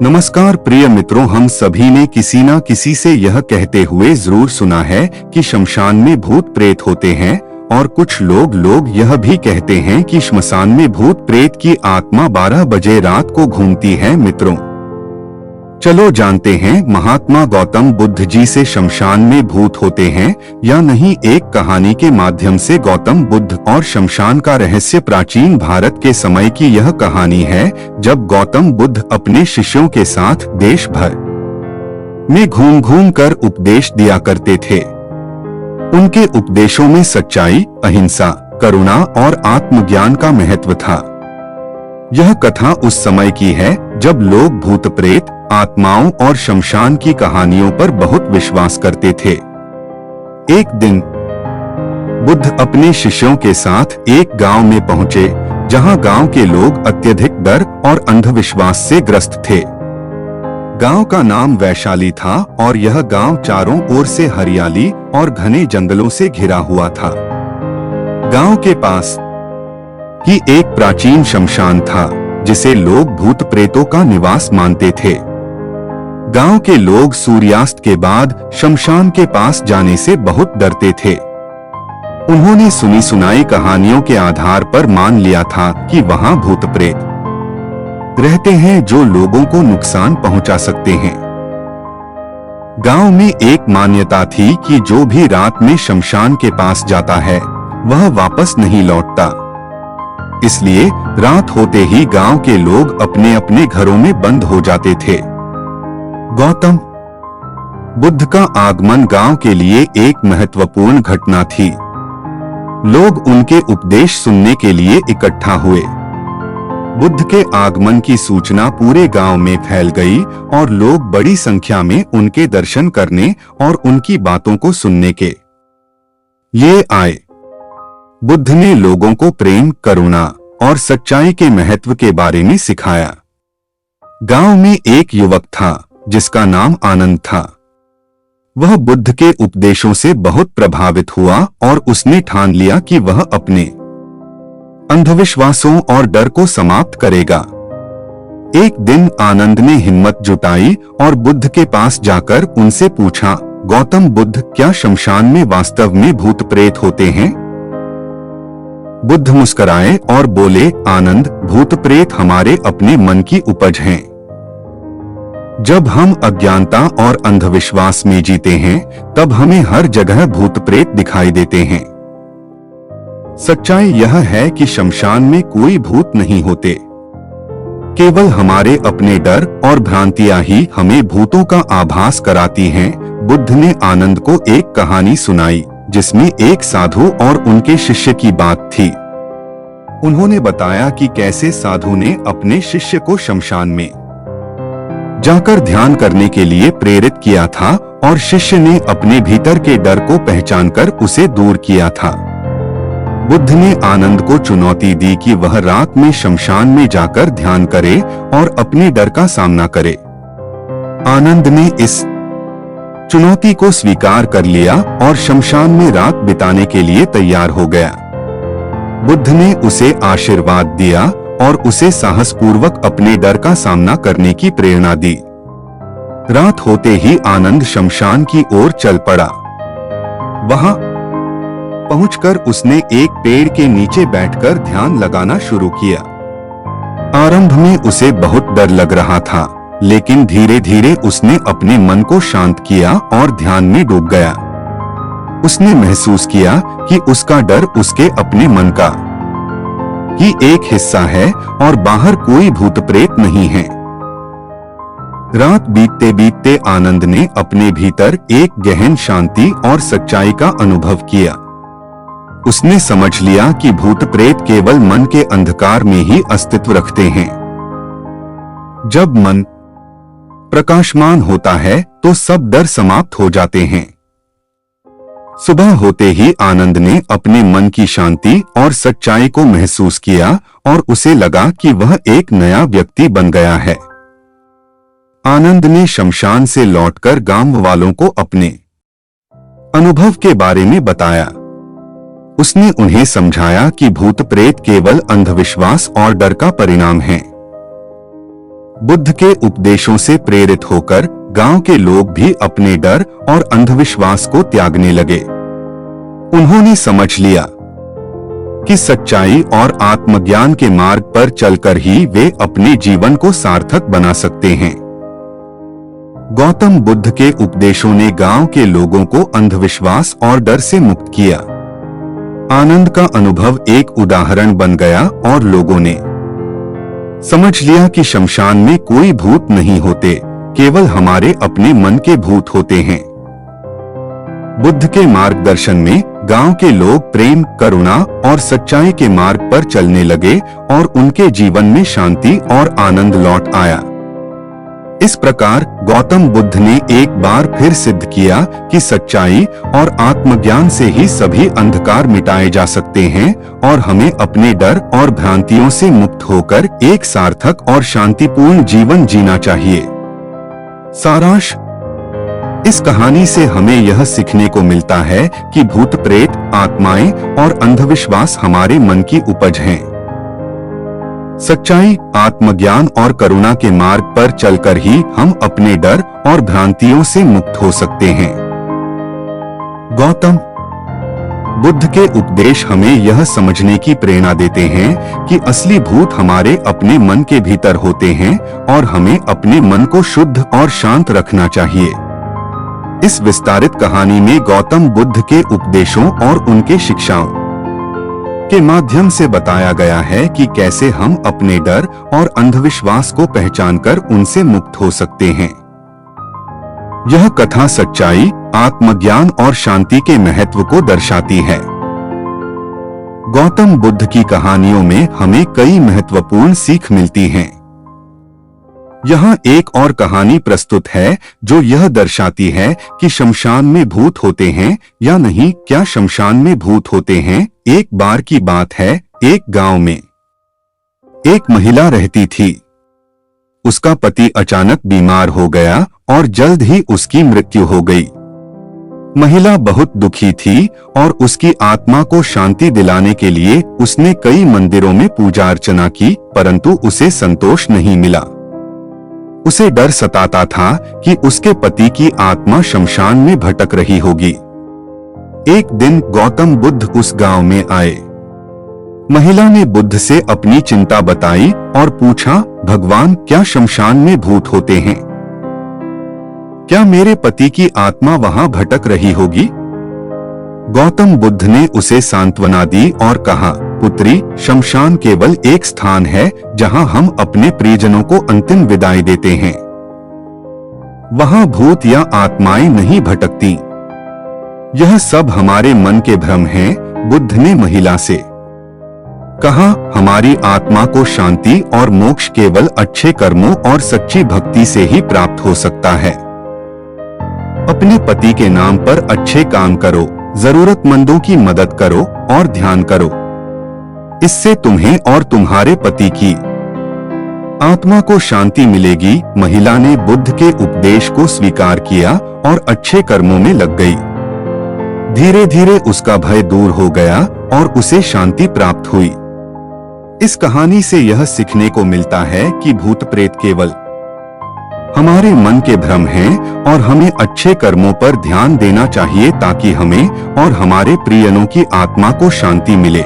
नमस्कार प्रिय मित्रों, हम सभी ने किसी ना किसी से यह कहते हुए जरूर सुना है कि शमशान में भूत प्रेत होते हैं और कुछ लोग यह भी कहते हैं कि श्मशान में भूत प्रेत की आत्मा 12 बजे रात को घूमती है। मित्रों, चलो जानते हैं महात्मा गौतम बुद्ध जी से शमशान में भूत होते हैं या नहीं। एक कहानी के माध्यम से गौतम बुद्ध और शमशान का रहस्य। प्राचीन भारत के समय की यह कहानी है जब गौतम बुद्ध अपने शिष्यों के साथ देश भर में घूम कर उपदेश दिया करते थे। उनके उपदेशों में सच्चाई, अहिंसा, करुणा और आत्मज्ञान का महत्व था। यह कथा उस समय की है जब लोग भूत प्रेत, आत्माओं और शमशान की कहानियों पर बहुत विश्वास करते थे। एक दिन बुद्ध अपने शिष्यों के साथ एक गांव में पहुंचे जहां गांव के लोग अत्यधिक डर और अंधविश्वास से ग्रस्त थे। गांव का नाम वैशाली था और यह गांव चारों ओर से हरियाली और घने जंगलों से घिरा हुआ था। गांव के पास ही एक प्राचीन शमशान था जिसे लोग भूत प्रेतों का निवास मानते थे। गांव के लोग सूर्यास्त के बाद शमशान के पास जाने से बहुत डरते थे। उन्होंने सुनी सुनाई कहानियों के आधार पर मान लिया था कि वहां भूत प्रेत रहते हैं जो लोगों को नुकसान पहुंचा सकते हैं। गांव में एक मान्यता थी कि जो भी रात में शमशान के पास जाता है वह वापस नहीं लौटता। इसलिए रात होते ही गांव के लोग अपने अपने घरों में बंद हो जाते थे। गौतम बुद्ध का आगमन गांव के लिए एक महत्वपूर्ण घटना थी। लोग उनके उपदेश सुनने के लिए इकट्ठा हुए। बुद्ध के आगमन की सूचना पूरे गांव में फैल गई और लोग बड़ी संख्या में उनके दर्शन करने और उनकी बातों को सुनने के लिए आए। बुद्ध ने लोगों को प्रेम, करुणा और सच्चाई के महत्व के बारे में सिखाया। गांव में एक युवक था जिसका नाम आनंद था। वह बुद्ध के उपदेशों से बहुत प्रभावित हुआ और उसने ठान लिया कि वह अपने अंधविश्वासों और डर को समाप्त करेगा। एक दिन आनंद ने हिम्मत जुटाई और बुद्ध के पास जाकर उनसे पूछा, गौतम बुद्ध, क्या शमशान में वास्तव में भूत प्रेत होते हैं? बुद्ध मुस्कुराए और बोले, आनंद, भूत प्रेत हमारे अपने मन की उपज हैं। जब हम अज्ञानता और अंधविश्वास में जीते हैं तब हमें हर जगह भूत प्रेत दिखाई देते हैं। सच्चाई यह है कि शमशान में कोई भूत नहीं होते। केवल हमारे अपने डर और भ्रांतियां ही हमें भूतों का आभास कराती हैं। बुद्ध ने आनंद को एक कहानी सुनाई जिसमें एक साधु और उनके शिष्य की बात थी। उन्होंने बताया कि कैसे साधु ने अपने शिष्य को शमशान में जाकर ध्यान करने के लिए प्रेरित किया था और शिष्य ने अपने भीतर के डर को पहचानकर उसे दूर किया था। बुद्ध ने आनंद को चुनौती दी कि वह रात में शमशान में जाकर ध्यान करे और अपने डर का सामना करे। आनंद ने इस चुनौती को स्वीकार कर लिया और शमशान में रात बिताने के लिए तैयार हो गया। बुद्ध ने उसे आशीर्वाद दिया और उसे साहसपूर्वक अपने डर का सामना करने की प्रेरणा दी। रात होते ही आनंद शमशान की ओर चल पड़ा। वहां पहुंचकर उसने एक पेड़ के नीचे बैठकर ध्यान लगाना शुरू किया। आरंभ में उसे बहुत डर लग रहा था, लेकिन धीरे धीरे उसने अपने मन को शांत किया और ध्यान में डूब गया। उसने महसूस किया कि उसका डर उसके अपने मन का ही एक हिस्सा है और बाहर कोई भूत प्रेत नहीं है। रात बीतते बीतते आनंद ने अपने भीतर एक गहन शांति और सच्चाई का अनुभव किया। उसने समझ लिया कि भूत प्रेत केवल मन के अंधकार में ही अस्तित्व रखते हैं। जब मन प्रकाशमान होता है तो सब डर समाप्त हो जाते हैं। सुबह होते ही आनंद ने अपने मन की शांति और सच्चाई को महसूस किया और उसे लगा कि वह एक नया व्यक्ति बन गया है। आनंद ने शमशान से लौटकर गांव वालों को अपने अनुभव के बारे में बताया। उसने उन्हें समझाया कि भूत प्रेत केवल अंधविश्वास और डर का परिणाम है। बुद्ध के उपदेशों से प्रेरित होकर गांव के लोग भी अपने डर और अंधविश्वास को त्यागने लगे। उन्होंने समझ लिया कि सच्चाई और आत्मज्ञान के मार्ग पर चलकर ही वे अपने जीवन को सार्थक बना सकते हैं। गौतम बुद्ध के उपदेशों ने गांव के लोगों को अंधविश्वास और डर से मुक्त किया। आनंद का अनुभव एक उदाहरण बन गया और लोगों ने समझ लिया कि शमशान में कोई भूत नहीं होते, केवल हमारे अपने मन के भूत होते हैं। बुद्ध के मार्गदर्शन में गांव के लोग प्रेम, करुणा और सच्चाई के मार्ग पर चलने लगे और उनके जीवन में शांति और आनंद लौट आया। इस प्रकार गौतम बुद्ध ने एक बार फिर सिद्ध किया कि सच्चाई और आत्मज्ञान से ही सभी अंधकार मिटाए जा सकते हैं और हमें अपने डर और भ्रांतियों से मुक्त होकर एक सार्थक और शांतिपूर्ण जीवन जीना चाहिए। सारांश: इस कहानी से हमें यह सीखने को मिलता है कि भूत प्रेत, आत्माएं और अंधविश्वास हमारे मन की उपज हैं। सच्चाई, आत्मज्ञान और करुणा के मार्ग पर चलकर ही हम अपने डर और भ्रांतियों से मुक्त हो सकते हैं। गौतम बुद्ध के उपदेश हमें यह समझने की प्रेरणा देते हैं कि असली भूत हमारे अपने मन के भीतर होते हैं और हमें अपने मन को शुद्ध और शांत रखना चाहिए। इस विस्तारित कहानी में गौतम बुद्ध के उपदेशों और उनके शिक्षाओं के माध्यम से बताया गया है कि कैसे हम अपने डर और अंधविश्वास को पहचानकर उनसे मुक्त हो सकते हैं। यह कथा सच्चाई, आत्मज्ञान और शांति के महत्व को दर्शाती है। गौतम बुद्ध की कहानियों में हमें कई महत्वपूर्ण सीख मिलती हैं। यहाँ एक और कहानी प्रस्तुत है जो यह दर्शाती है कि शमशान में भूत होते हैं या नहीं। क्या शमशान में भूत होते हैं? एक बार की बात है, एक गांव में एक महिला रहती थी। उसका पति अचानक बीमार हो गया और जल्द ही उसकी मृत्यु हो गई। महिला बहुत दुखी थी और उसकी आत्मा को शांति दिलाने के लिए उसने कई मंदिरों में पूजा अर्चना की, परंतु उसे संतोष नहीं मिला। उसे डर सताता था कि उसके पति की आत्मा शमशान में भटक रही होगी। एक दिन गौतम बुद्ध उस गांव में आए। महिला ने बुद्ध से अपनी चिंता बताई और पूछा, भगवान, क्या शमशान में भूत होते हैं? क्या मेरे पति की आत्मा वहां भटक रही होगी? गौतम बुद्ध ने उसे सांत्वना दी और कहा, पुत्री, शमशान केवल एक स्थान है जहां हम अपने प्रियजनों को अंतिम विदाई देते हैं। वहां भूत या आत्माएं नहीं भटकती। यह सब हमारे मन के भ्रम हैं। बुद्ध ने महिला से कहा, हमारी आत्मा को शांति और मोक्ष केवल अच्छे कर्मों और सच्ची भक्ति से ही प्राप्त हो सकता है। अपने पति के नाम पर अच्छे काम करो, जरूरतमंदों की मदद करो और ध्यान करो। इससे तुम्हें और तुम्हारे पति की आत्मा को शांति मिलेगी। महिला ने बुद्ध के उपदेश को स्वीकार किया और अच्छे कर्मों में लग गई। धीरे धीरे उसका भय दूर हो गया और उसे शांति प्राप्त हुई। इस कहानी से यह सीखने को मिलता है कि भूत प्रेत केवल हमारे मन के भ्रम हैं और हमें अच्छे कर्मों पर ध्यान देना चाहिए ताकि हमें और हमारे प्रियजनों की आत्मा को शांति मिले।